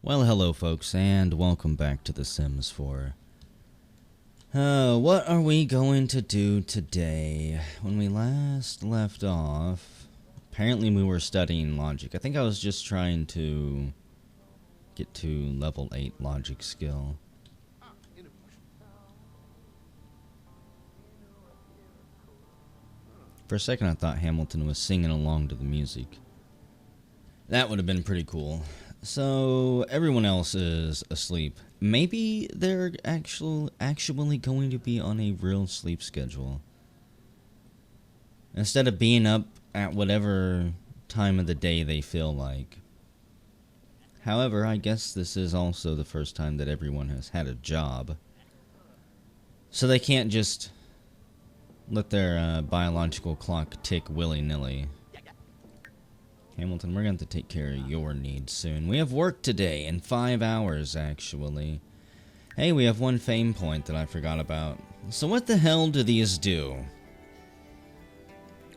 Well, hello folks, and welcome back to The Sims 4. What are we going to do today? When we last left off, apparently we were studying logic. I think I was just trying to get to level 8 logic skill. For a second I thought Hamilton was singing along to the music. That would have been pretty cool. So, everyone else is asleep. Maybe they're actually going to be on a real sleep schedule. Instead of being up at whatever time of the day they feel like. However, I guess this is also the first time that everyone has had a job. So they can't just let their biological clock tick willy-nilly. Hamilton, we're going to have to take care of your needs soon. We have work today in 5 hours, actually. Hey, we have one fame point that I forgot about. So what the hell do these do?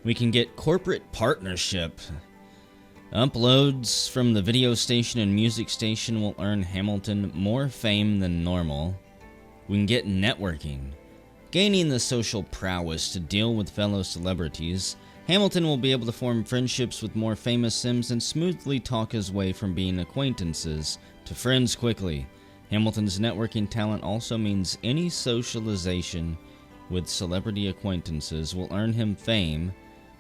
We can get corporate partnership. Uploads from the video station and music station will earn Hamilton more fame than normal. We can get networking. Gaining the social prowess to deal with fellow celebrities, Hamilton will be able to form friendships with more famous Sims and smoothly talk his way from being acquaintances to friends quickly. Hamilton's networking talent also means any socialization with celebrity acquaintances will earn him fame,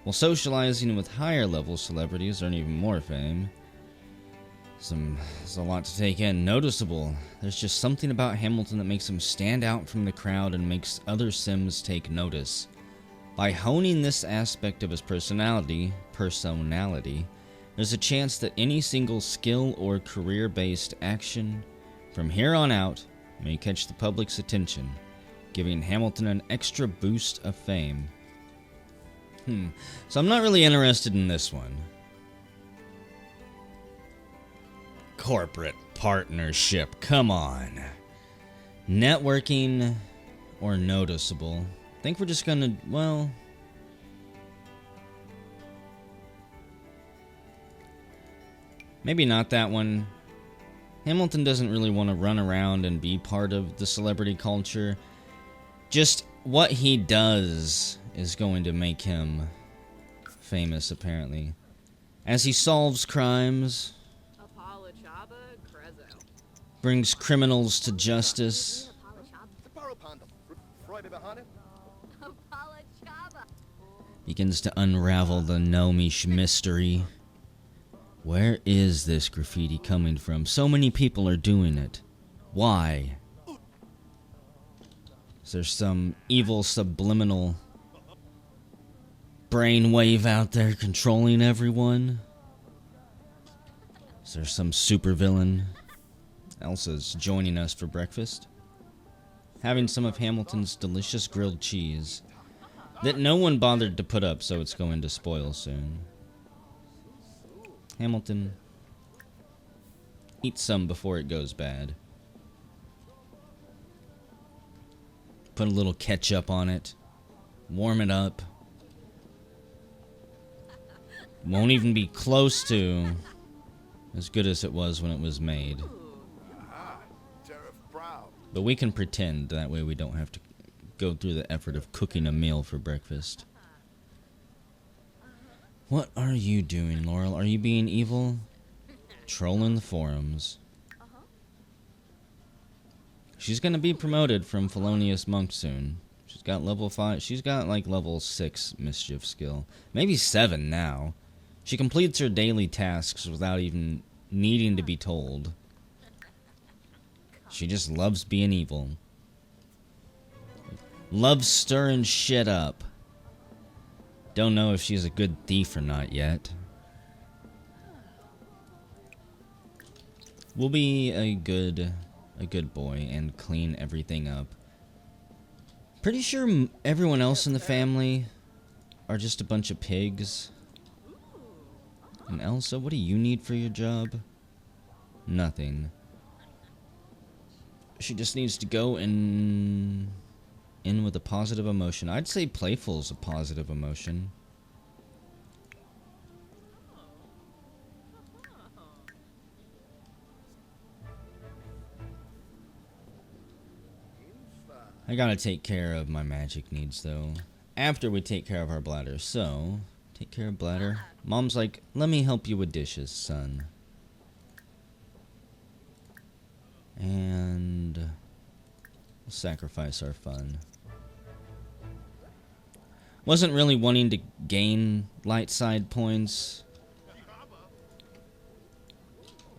while socializing with higher level celebrities earn even more fame. There's a lot to take in. Noticeable. There's just something about Hamilton that makes him stand out from the crowd and makes other Sims take notice. By honing this aspect of his personality, there's a chance that any single skill or career-based action from here on out may catch the public's attention, giving Hamilton an extra boost of fame. So I'm not really interested in this one. Corporate partnership, come on. Networking or noticeable. I think we're just gonna, well, maybe not that one. Hamilton doesn't really want to run around and be part of the celebrity culture. Just what he does is going to make him famous, apparently. As he solves crimes, brings criminals to justice, begins to unravel the gnomish mystery. Where is this graffiti coming from? So many people are doing it. Why? Is there some evil subliminal brainwave out there controlling everyone? Is there some supervillain? Elsa's joining us for breakfast. Having some of Hamilton's delicious grilled cheese that no one bothered to put up, so it's going to spoil soon. Hamilton, eat some before it goes bad. Put a little ketchup on it. Warm it up. Won't even be close to as good as it was when it was made. But we can pretend, that way we don't have to go through the effort of cooking a meal for breakfast. What are you doing, Laurel? Are you being evil? Trolling the forums. She's gonna be promoted from Felonious Monk soon. She's got level 5. She's got like level 6 mischief skill. Maybe 7 now. She completes her daily tasks without even needing to be told. She just loves being evil. Loves stirring shit up. Don't know if she's a good thief or not yet. We'll be a good boy and clean everything up. Pretty sure everyone else in the family are just a bunch of pigs. And Elsa, what do you need for your job? Nothing. She just needs to go in with a positive emotion. I'd say playful is a positive emotion. I gotta take care of my magic needs, though. After we take care of our bladder. So, take care of bladder. Mom's like, let me help you with dishes, son. And we'll sacrifice our fun. Wasn't really wanting to gain light side points.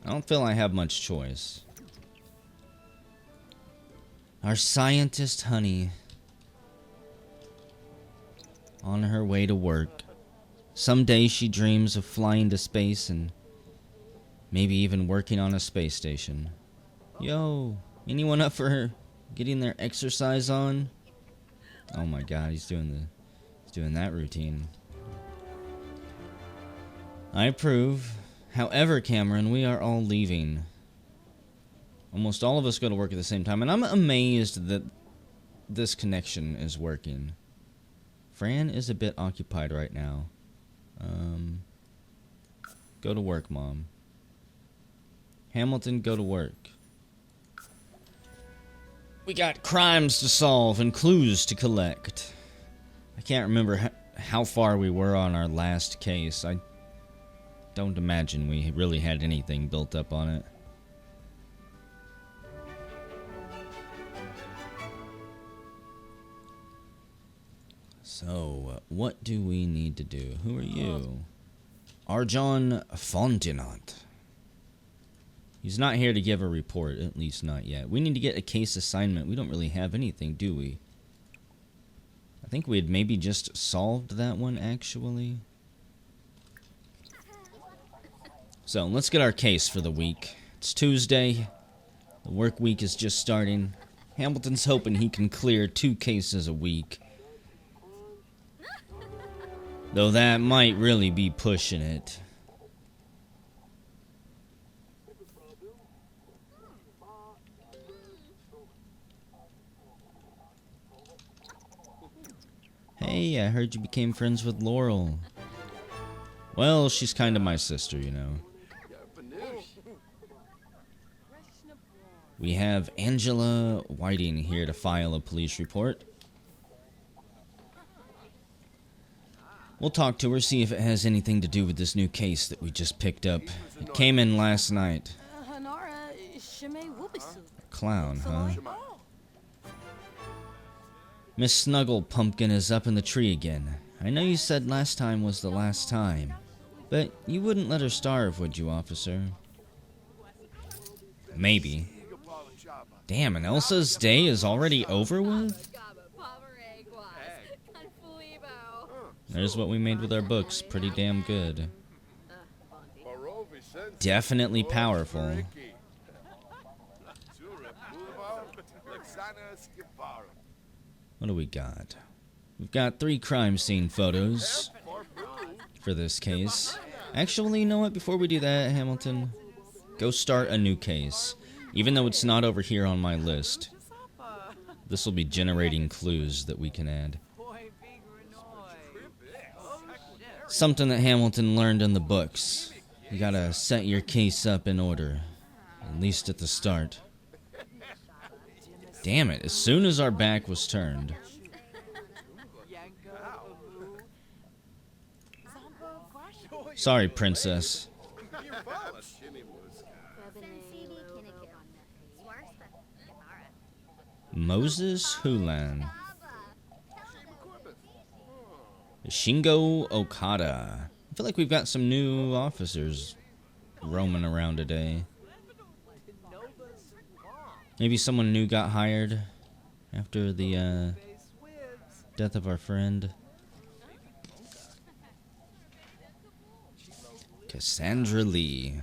I don't feel I have much choice. Our scientist honey, on her way to work. Someday she dreams of flying to space and maybe even working on a space station. Yo, anyone up for getting their exercise on? Oh my god, he's doing that routine. I approve. However, Cameron, we are all leaving. Almost all of us go to work at the same time, and I'm amazed that this connection is working. Fran is a bit occupied right now. Go to work, Mom. Hamilton, go to work. We got crimes to solve and clues to collect. I can't remember how far we were on our last case. I don't imagine we really had anything built up on it. So, what do we need to do? Who are you? Arjon Fontenot. He's not here to give a report, at least not yet. We need to get a case assignment. We don't really have anything, do we? I think we had maybe just solved that one, actually. So, let's get our case for the week. It's Tuesday. The work week is just starting. Hamilton's hoping he can clear 2 cases a week. Though that might really be pushing it. Hey, I heard you became friends with Laurel. Well, she's kind of my sister, you know. We have Angela Whiting here to file a police report. We'll talk to her, see if it has anything to do with this new case that we just picked up. It came in last night. A clown, huh? Miss Snuggle Pumpkin is up in the tree again. I know you said last time was the last time, but you wouldn't let her starve, would you, officer? Maybe. Damn, and Elsa's day is already over with? There's what we made with our books. Pretty damn good. Definitely powerful. What do we got? We've got 3 crime scene photos for this case. Actually, you know what? Before we do that, Hamilton, go start a new case. Even though it's not over here on my list, this will be generating clues that we can add. Something that Hamilton learned in the books. You gotta set your case up in order, at least at the start. Damn it, as soon as our back was turned. Sorry, princess. Moses Hulan. Shingo Okada. I feel like we've got some new officers roaming around today. Maybe someone new got hired after the death of our friend. Cassandra Lee.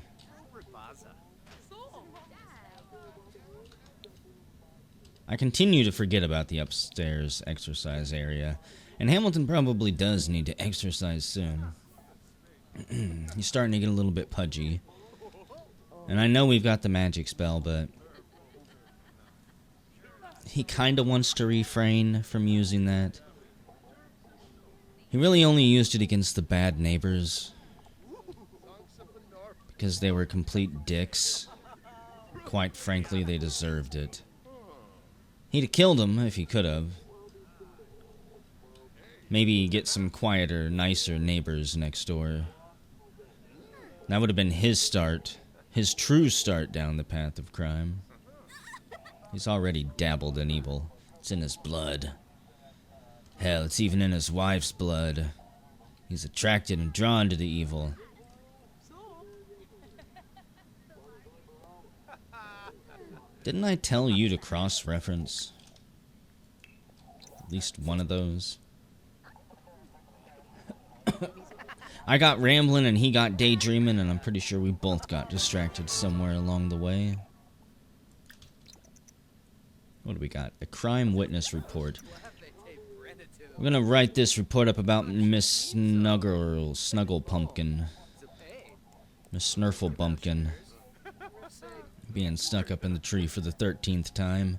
I continue to forget about the upstairs exercise area. And Hamilton probably does need to exercise soon. He's starting to get a little bit pudgy. And I know we've got the magic spell, but he kind of wants to refrain from using that. He really only used it against the bad neighbors. Because they were complete dicks. Quite frankly, they deserved it. He'd have killed him if he could have. Maybe get some quieter, nicer neighbors next door. That would have been his start. His true start down the path of crime. He's already dabbled in evil. It's in his blood. Hell, it's even in his wife's blood. He's attracted and drawn to the evil. Didn't I tell you to cross-reference at least one of those? I got rambling and he got daydreaming, and I'm pretty sure we both got distracted somewhere along the way. What do we got? A crime witness report. We're gonna write this report up about Miss Snuggle Pumpkin. Miss Snurfle Bumpkin. Being stuck up in the tree for the 13th time.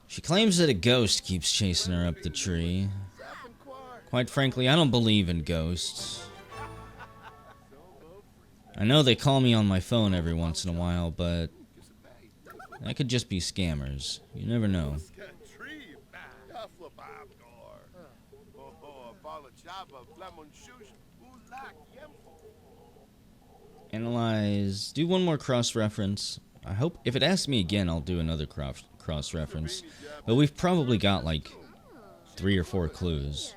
She claims that a ghost keeps chasing her up the tree. Quite frankly, I don't believe in ghosts. I know they call me on my phone every once in a while, but that could just be scammers. You never know. Analyze. Do one more cross-reference. I hope, if it asks me again, I'll do another cross-reference. But we've probably got like 3 or 4 clues.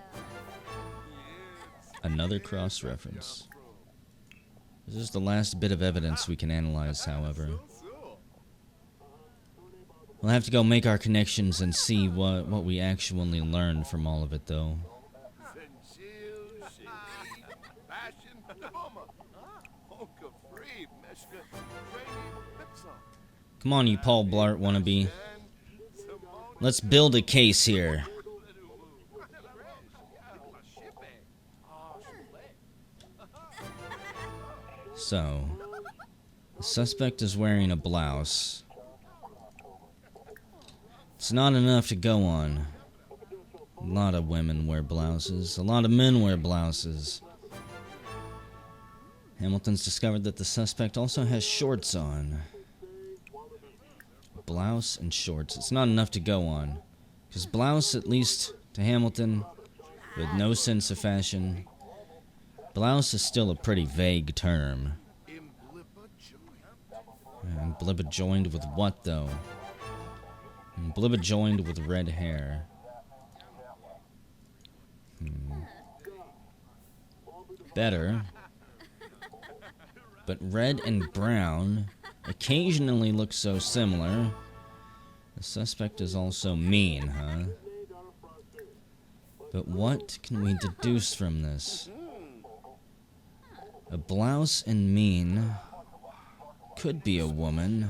Another cross-reference. This is the last bit of evidence we can analyze, however. We'll have to go make our connections and see what we actually learn from all of it, though. Come on, you Paul Blart wannabe. Let's build a case here. So, the suspect is wearing a blouse. It's not enough to go on. A lot of women wear blouses. A lot of men wear blouses. Hamilton's discovered that the suspect also has shorts on. Blouse and shorts. It's not enough to go on. Because blouse, at least to Hamilton, with no sense of fashion, blouse is still a pretty vague term. And blibba joined with what, though? And blibba joined with red hair. Better. But red and brown occasionally look so similar. The suspect is also mean, huh? But what can we deduce from this? A blouse and mean could be a woman.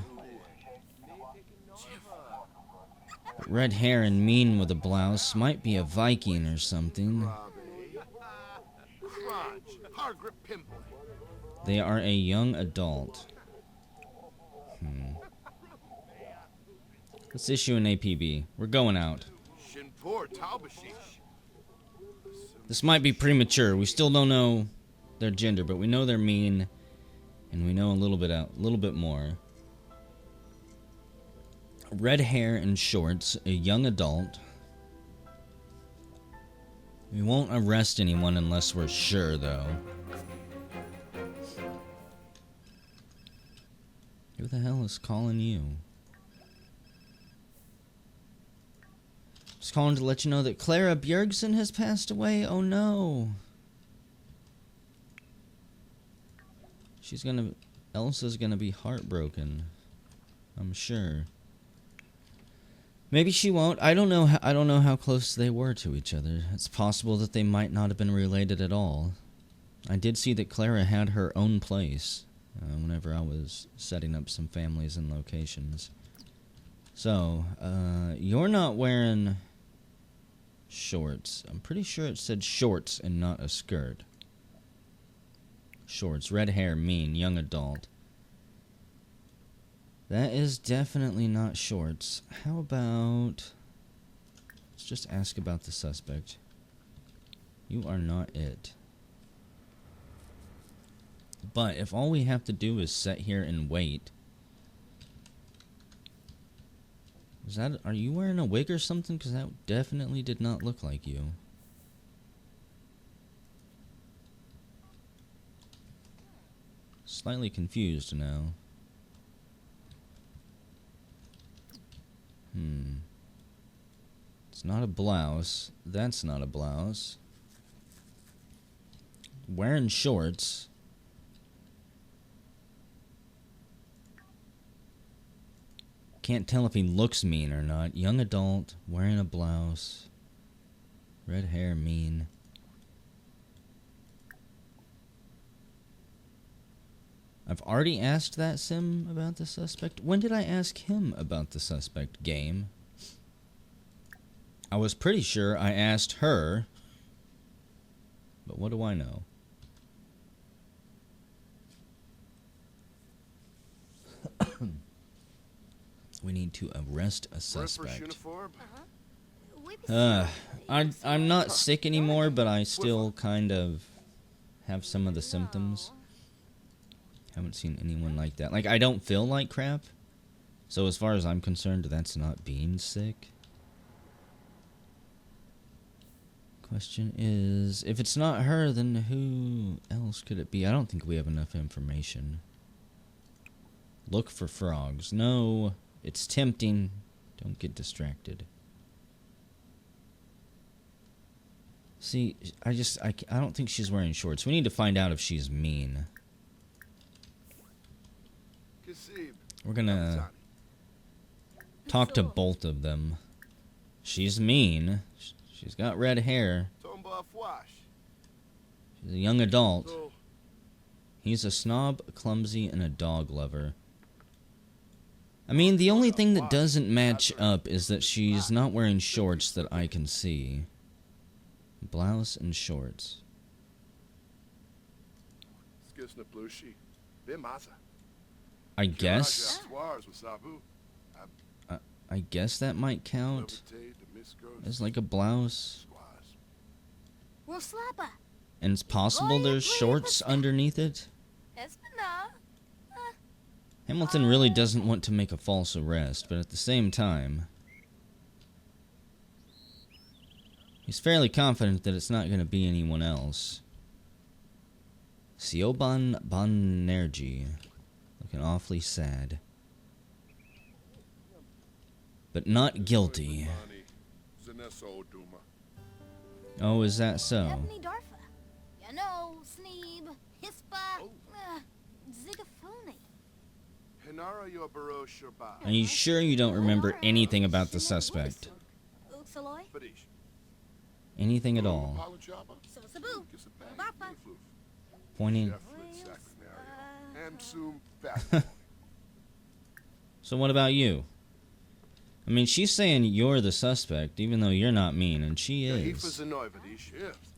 But red hair and mean with a blouse might be a Viking or something. They are a young adult. Let's issue an APB. We're going out. This might be premature. We still don't know their gender, but we know they're mean, and we know a little bit more. Red hair and shorts, a young adult. We won't arrest anyone unless we're sure, though. Who the hell is calling you? Just calling to let you know that Clara Bjergsen has passed away. Oh no. Elsa's gonna be heartbroken. I'm sure. Maybe she won't. I don't know how close they were to each other. It's possible that they might not have been related at all. I did see that Clara had her own place whenever I was setting up some families and locations. So, you're not wearing shorts. I'm pretty sure it said shorts and not a skirt. Shorts, red hair, mean, young adult. That is definitely not shorts. How about... Let's just ask about the suspect. You are not it. But if all we have to do is sit here and wait, Is that... Are you wearing a wig or something? Because that definitely did not look like you. Slightly confused now. It's not a blouse. That's not a blouse. Wearing shorts. Can't tell if he looks mean or not. Young adult, wearing a blouse. Red hair, mean. I've already asked that sim about the suspect. When did I ask him about the suspect? Game. I was pretty sure I asked her. But what do I know? We need to arrest a suspect. I'm not sick anymore, but I still kind of have some of the symptoms. Haven't seen anyone like that. Like, I don't feel like crap. So as far as I'm concerned, that's not being sick. Question is, if it's not her, then who else could it be? I don't think we have enough information. Look for frogs. No, it's tempting. Don't get distracted. See, I don't think she's wearing shorts. We need to find out if she's mean. We're gonna talk to both of them. She's mean. She's got red hair. She's a young adult. He's a snob, clumsy, and a dog lover. I mean, the only thing that doesn't match up is that she's not wearing shorts that I can see. Blouse and shorts. I guess. I guess that might count as like a blouse. And it's possible there's shorts underneath it. Hamilton really doesn't want to make a false arrest, but at the same time, he's fairly confident that it's not going to be anyone else. Siobhan Banerjee. Looking awfully sad. But not guilty. Oh, is that so? Are you sure you don't remember anything about the suspect? Anything at all? Pointing. So what about you? I mean, she's saying you're the suspect, even though you're not mean, and she is.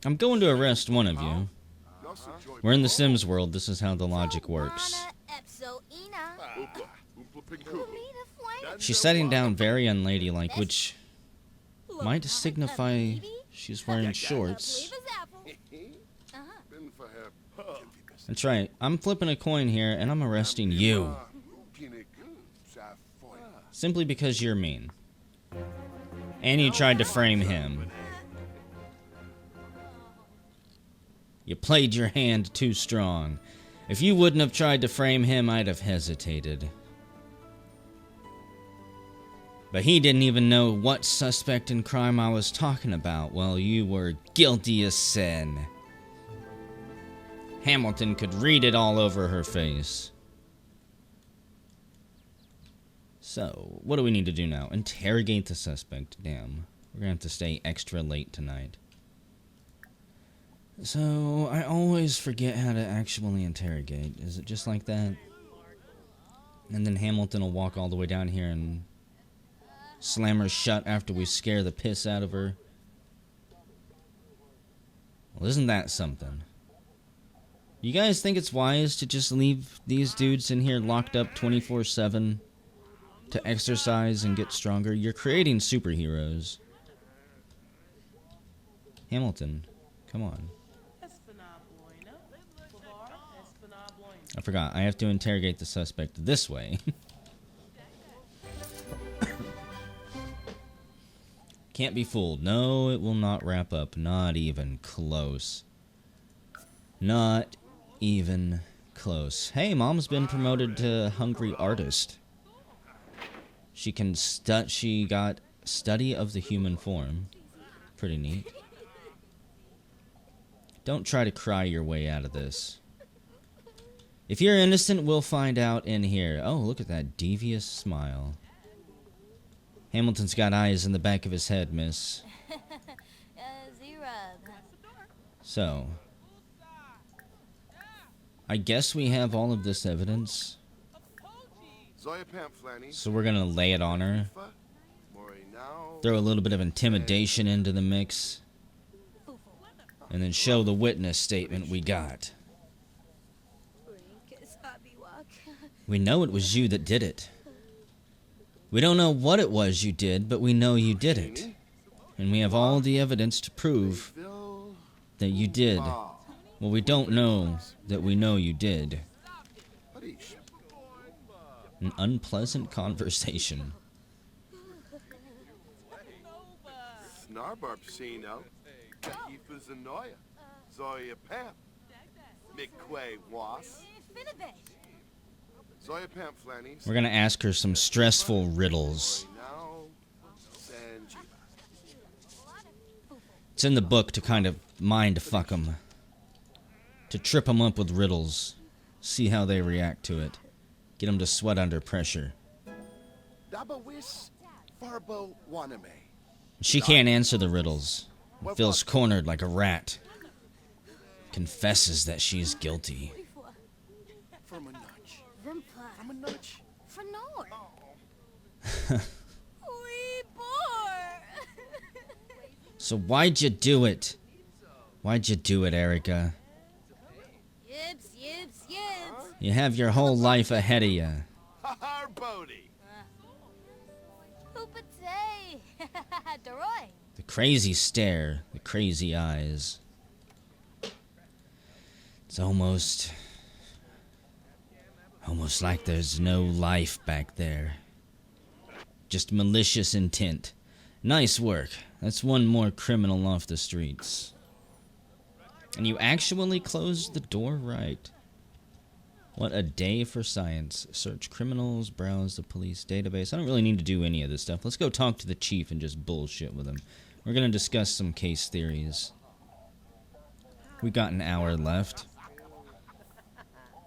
I'm going to arrest one of you. We're in the Sims world. This is how the logic works. She's sitting down very unladylike, which might signify she's wearing shorts. That's right. I'm flipping a coin here, and I'm arresting you. Simply because you're mean. And you tried to frame him. You played your hand too strong. If you wouldn't have tried to frame him, I'd have hesitated. But he didn't even know what suspect in crime I was talking about. Well, you were guilty as sin. Hamilton could read it all over her face. So, what do we need to do now? Interrogate the suspect. Damn. We're gonna have to stay extra late tonight. So, I always forget how to actually interrogate. Is it just like that? And then Hamilton will walk all the way down here and slam her shut after we scare the piss out of her. Well, isn't that something? You guys think it's wise to just leave these dudes in here locked up 24/7 to exercise and get stronger? You're creating superheroes. Hamilton, come on. I forgot. I have to interrogate the suspect this way. Can't be fooled. No, it will not wrap up. Not even close. Not even close. Hey, Mom's been promoted to Hungry Artist. She got Study of the Human Form. Pretty neat. Don't try to cry your way out of this. If you're innocent, we'll find out in here. Oh, look at that devious smile. Hamilton's got eyes in the back of his head, miss. So, I guess we have all of this evidence. So we're gonna lay it on her. Throw a little bit of intimidation into the mix. And then show the witness statement we got. We know it was you that did it. We don't know what it was you did, but we know you did it. And we have all the evidence to prove that you did. Well, we don't know that we know you did. An unpleasant conversation. We're gonna ask her some stressful riddles. It's in the book to kind of mind fuck them. To trip them up with riddles. See how they react to it. Get them to sweat under pressure. She can't answer the riddles. Feels cornered like a rat. Confesses that she's guilty. So why'd you do it? Why'd you do it, Erica? You have your whole life ahead of you. The crazy stare, the crazy eyes. It's almost like there's no life back there. Just malicious intent. Nice work. That's one more criminal off the streets. And you actually closed the door right. What a day for science. Search criminals, browse the police database. I don't really need to do any of this stuff. Let's go talk to the chief and just bullshit with him. We're going to discuss some case theories. We've got an hour left.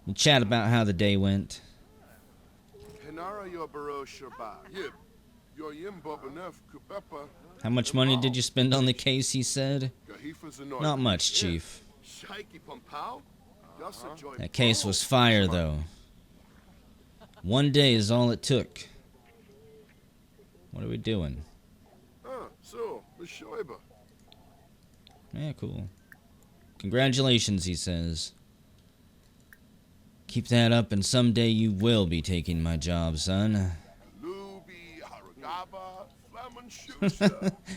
We'll chat about how the day went. How much money did you spend on the case, he said? Not much, Chief. That case was fire, though. One day is all it took. What are we doing? Yeah, cool. Congratulations, he says. Keep that up and someday you will be taking my job, son.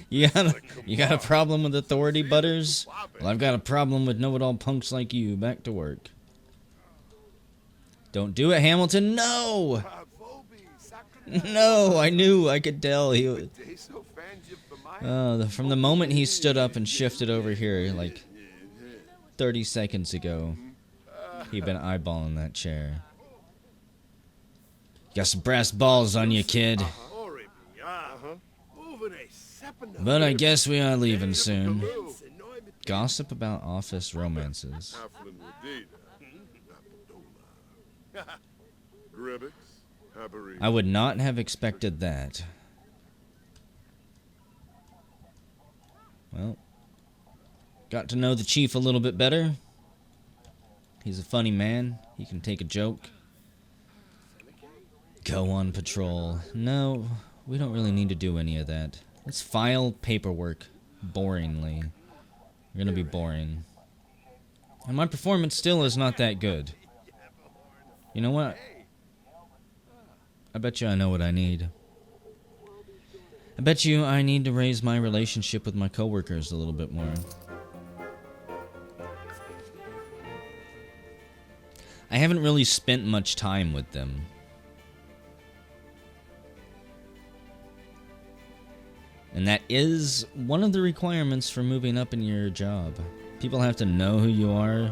You got a problem with authority, Butters? Well, I've got a problem with know-it-all punks like you. Back to work. Don't do it, Hamilton. No! No, I knew. I could tell. From the moment he stood up and shifted over here, like 30 seconds ago, he'd been eyeballing that chair. Got some brass balls on you, kid. But I guess we are leaving soon. Gossip about office romances. I would not have expected that. Well, got to know the chief a little bit better. He's a funny man. He can take a joke. Go on patrol. No, we don't really need to do any of that. Let's file paperwork boringly. We're gonna be boring. And my performance still is not that good. You know what? I bet you I know what I need. I bet you I need to raise my relationship with my coworkers a little bit more. I haven't really spent much time with them. And that is one of the requirements for moving up in your job. People have to know who you are.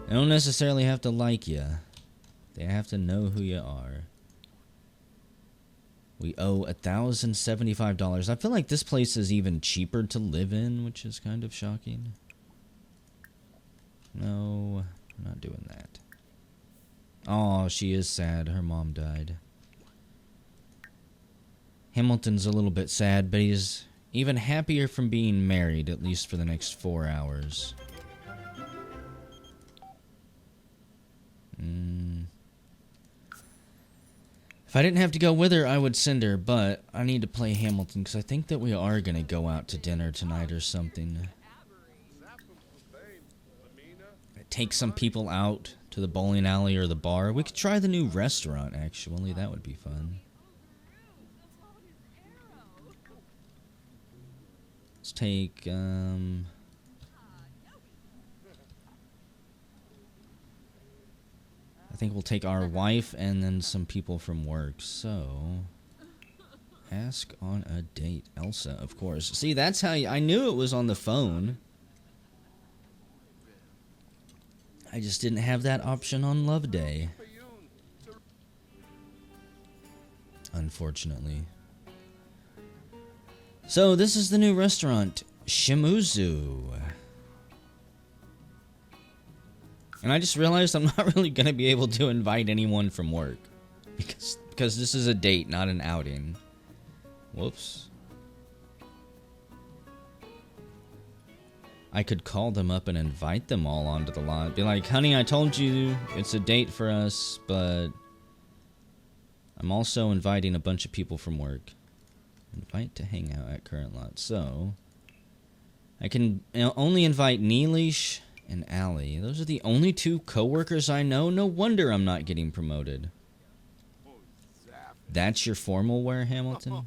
They don't necessarily have to like you. They have to know who you are. We owe $1,075. I feel like this place is even cheaper to live in, which is kind of shocking. No, I'm not doing that. Oh, she is sad. Her mom died. Hamilton's a little bit sad, but he's even happier from being married, at least for the next 4 hours. If I didn't have to go with her, I would send her, but I need to play Hamilton because I think that we are going to go out to dinner tonight or something. Take some people out to the bowling alley or the bar. We could try the new restaurant, actually. That would be fun. Let's take, I think we'll take our wife and then some people from work. So, ask on a date. Elsa, of course. See, that's how I knew it was on the phone. I just didn't have that option on Love Day. Unfortunately. So, this is the new restaurant, Shimuzu. And I just realized I'm not really going to be able to invite anyone from work. Because this is a date, not an outing. Whoops. I could call them up and invite them all onto the lot. Be like, honey, I told you it's a date for us, but I'm also inviting a bunch of people from work. Invite to hang out at current lot. So, I can only invite Neelish and Allie. Those are the only two co-workers I know. No wonder I'm not getting promoted. That's your formal wear, Hamilton?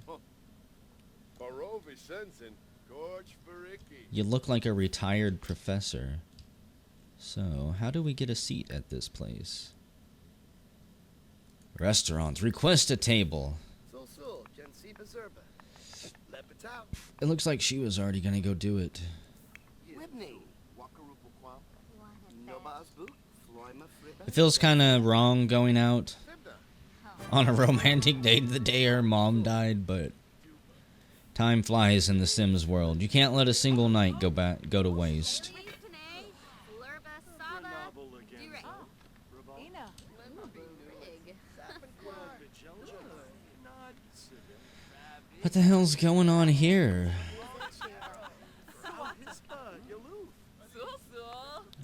You look like a retired professor. So, how do we get a seat at this place? Restaurants. Request a table. It looks like she was already gonna go do it. It feels kind of wrong going out on a romantic date the day her mom died, but time flies in the Sims world. You can't let a single night go to waste. What the hell's going on here?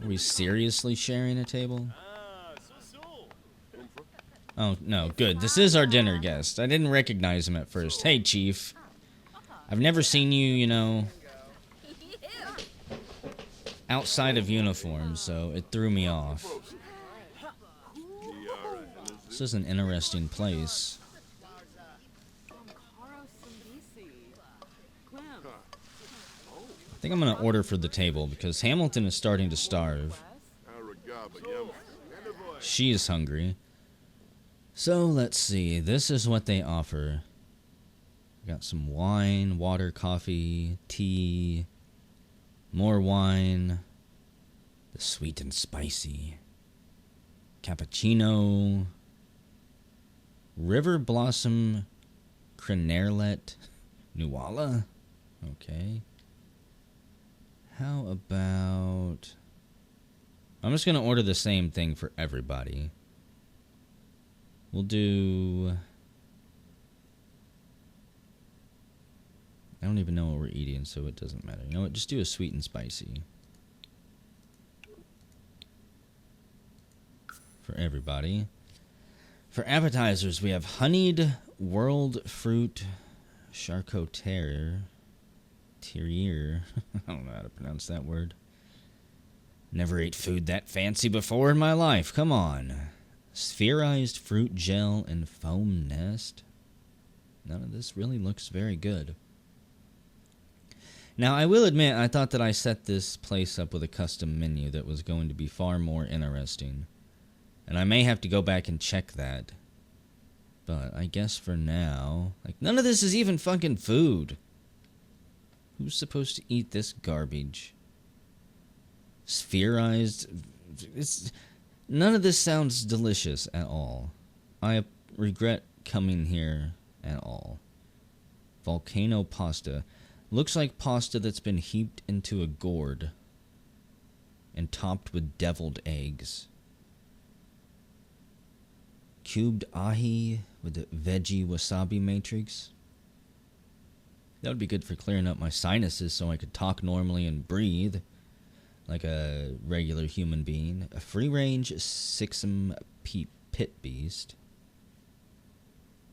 Are we seriously sharing a table? Oh, no, good. This is our dinner guest. I didn't recognize him at first. Hey, Chief. I've never seen you, you know, outside of uniform, so it threw me off. This is an interesting place. I think I'm going to order for the table because Hamilton is starting to starve. She is hungry. So, let's see. This is what they offer. We got some wine, water, coffee, tea, more wine, the sweet and spicy, cappuccino, river blossom, crenerlet, Nuala. Okay. How about... I'm just going to order the same thing for everybody. We'll do... I don't even know what we're eating, so it doesn't matter. You know what? Just do a sweet and spicy. For everybody. For appetizers, we have honeyed world fruit charcuterie. Terrier. I don't know how to pronounce that word. Never ate food that fancy before in my life. Come on. Spherized fruit gel and foam nest. None of this really looks very good. Now, I will admit, I thought that I set this place up with a custom menu that was going to be far more interesting. And I may have to go back and check that. But I guess for now, like, none of this is even fucking food. Who's supposed to eat this garbage? Spherized. None of this sounds delicious at all. I regret coming here at all. Volcano pasta. Looks like pasta that's been heaped into a gourd and topped with deviled eggs. Cubed ahi with a veggie wasabi matrix. That would be good for clearing up my sinuses so I could talk normally and breathe like a regular human being. A free-range Sixum pit beast.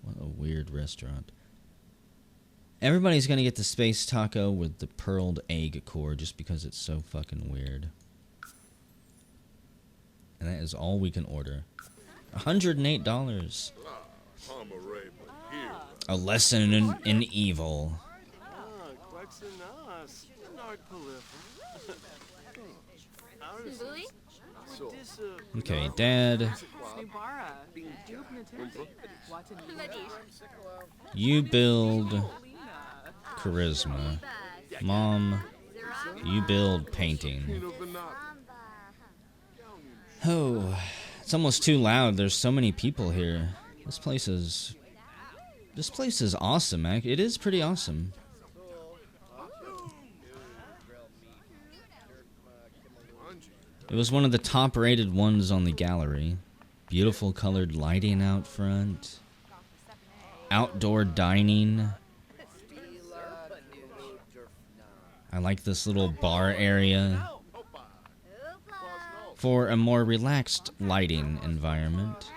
What a weird restaurant. Everybody's gonna get the space taco with the pearled egg core just because it's so fucking weird. And that is all we can order. $108. A lesson in evil. Okay, Dad. You build charisma. Mom, you build painting. Oh, it's almost too loud. There's so many people here. This place is awesome. It is pretty awesome. It was one of the top-rated ones on the gallery. Beautiful colored lighting out front. Outdoor dining. I like this little bar area for a more relaxed lighting environment.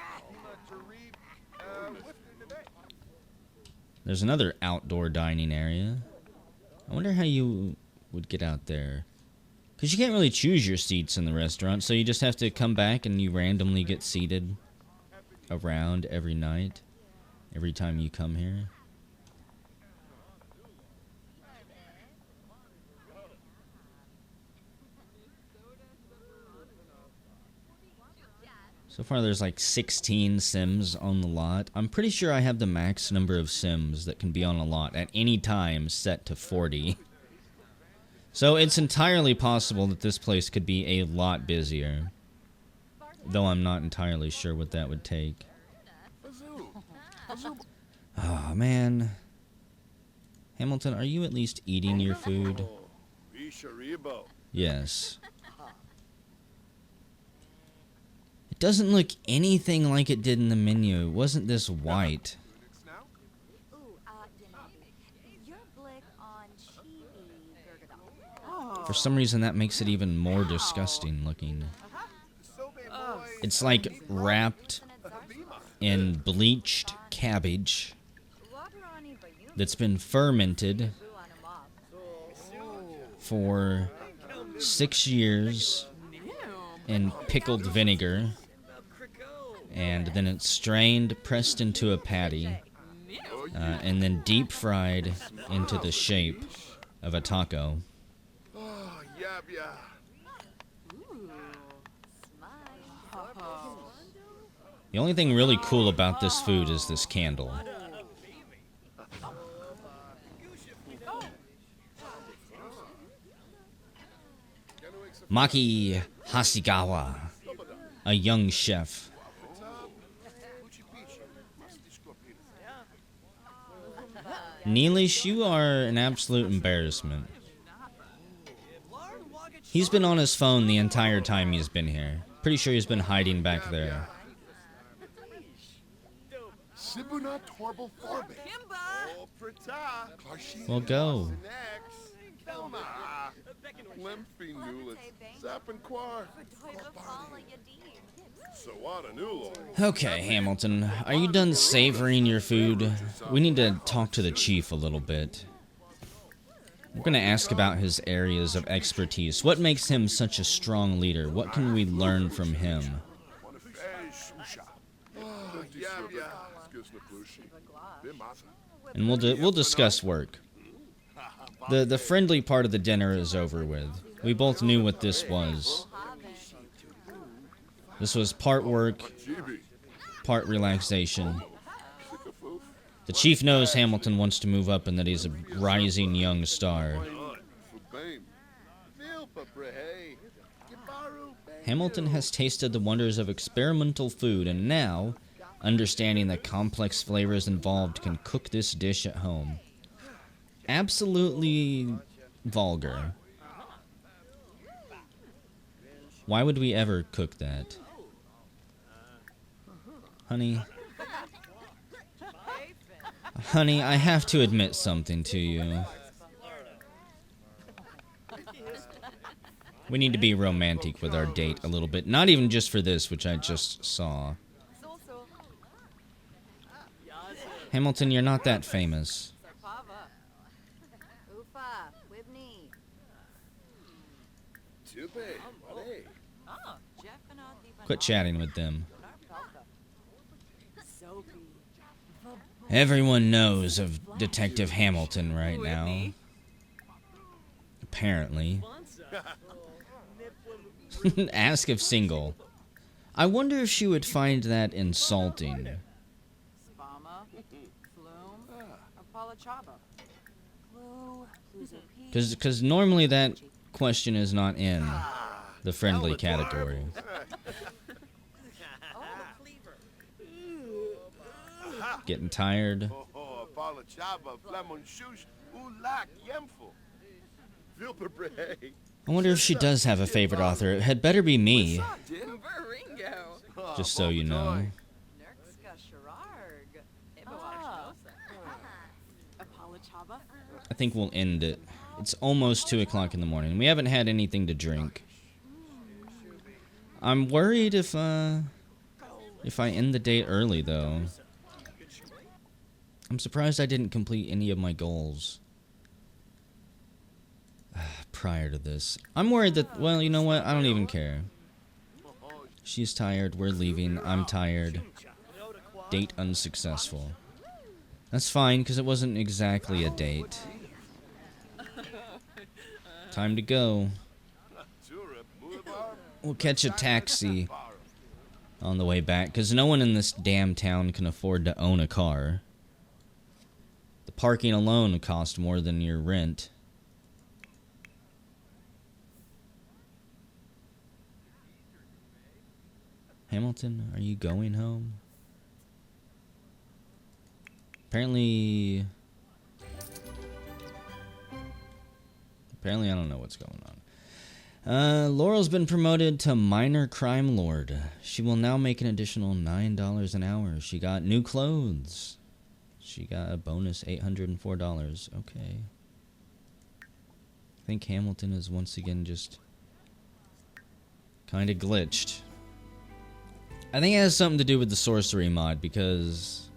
There's another outdoor dining area. I wonder how you would get out there. Because you can't really choose your seats in the restaurant, so you just have to come back and you randomly get seated around every night, every time you come here. So far there's like 16 Sims on the lot. I'm pretty sure I have the max number of Sims that can be on a lot at any time set to 40. So it's entirely possible that this place could be a lot busier. Though I'm not entirely sure what that would take. Oh, man. Hamilton, are you at least eating your food? Yes. It doesn't look anything like it did in the menu. It wasn't this white. For some reason, that makes it even more disgusting looking. It's like wrapped in bleached cabbage that's been fermented for 6 years in pickled vinegar, and then it's strained, pressed into a patty, and then deep fried into the shape of a taco. The only thing really cool about this food is this candle. Maki Hasigawa, a young chef. Neelish, you are an absolute embarrassment. He's been on his phone the entire time he's been here. Pretty sure he's been hiding back there. Well, go. Okay, Hamilton, are you done savoring your food? We need to talk to the chief a little bit. We're going to ask about his areas of expertise. What makes him such a strong leader? What can we learn from him? And we'll discuss work. The friendly part of the dinner is over with. We both knew what this was. This was part work, part relaxation. The chief knows Hamilton wants to move up and that he's a rising young star. Hamilton has tasted the wonders of experimental food and now, understanding the complex flavors involved, can cook this dish at home. Absolutely vulgar. Why would we ever cook that? Honey, I have to admit something to you. We need to be romantic with our date a little bit. Not even just for this, which I just saw. Hamilton, you're not that famous. Quit chatting with them. Everyone knows of Detective Hamilton right now. Apparently. Ask if single. I wonder if she would find that insulting. Because normally that question is not in the friendly category. Getting tired. I wonder if she does have a favorite author. It had better be me. Just so you know. I think we'll end it. It's almost 2 o'clock in the morning. We haven't had anything to drink. I'm worried if I end the date early, though. I'm surprised I didn't complete any of my goals prior to this. I'm worried that, well, you know what? I don't even care. She's tired. We're leaving. I'm tired. Date unsuccessful. That's fine, because it wasn't exactly a date. Time to go. We'll catch a taxi on the way back, because no one in this damn town can afford to own a car. The parking alone costs more than your rent. Hamilton, are you going home? Apparently I don't know what's going on. Laurel's been promoted to minor crime lord. She will now make an additional $9 an hour. She got new clothes. She got a bonus $804. Okay. I think Hamilton is once again just kind of glitched. I think it has something to do with the sorcery mod, because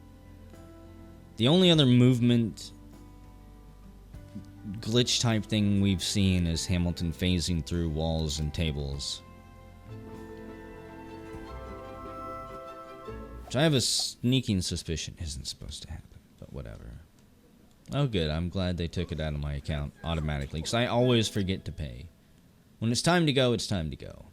the only other movement glitch type thing we've seen is Hamilton phasing through walls and tables. Which I have a sneaking suspicion isn't supposed to happen, but whatever. Oh good, I'm glad they took it out of my account automatically, because I always forget to pay. When it's time to go, it's time to go.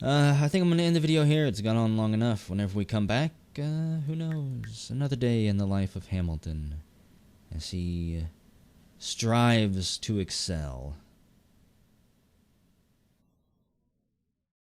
I think I'm going to end the video here. It's gone on long enough. Whenever we come back, who knows? Another day in the life of Hamilton as he strives to excel.